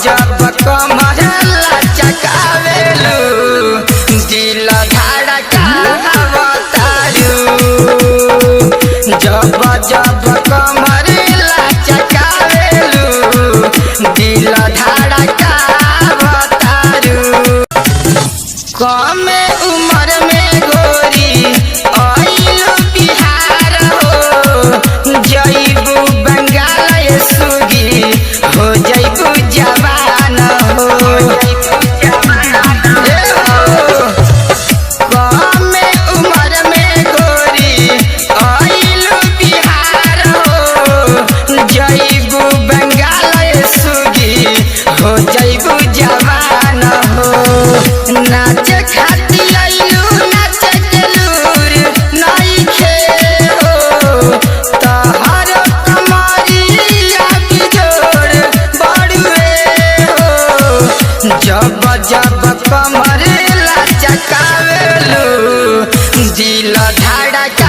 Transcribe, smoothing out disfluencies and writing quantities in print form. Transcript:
जब कमर लचकावेलू दिल धड़कावतारू। जब जब कमर लचकावेलू दिल धड़कावतारू। कम उम्र में गोरी आइलू बिहार हो जइबू बंगाल सुगी हो जइबू जवान हो। कम उम्र में गोरी आइलू बिहार हो जइबू बंगाल सुगी हो जइबू जवान हो। नाच खाती आइलू नाच के लूर नइखे हो तहर कमरिया की जोड़ बड़ुए हो। जब जब कमर लचकावेलू दिल धड़कावतारू।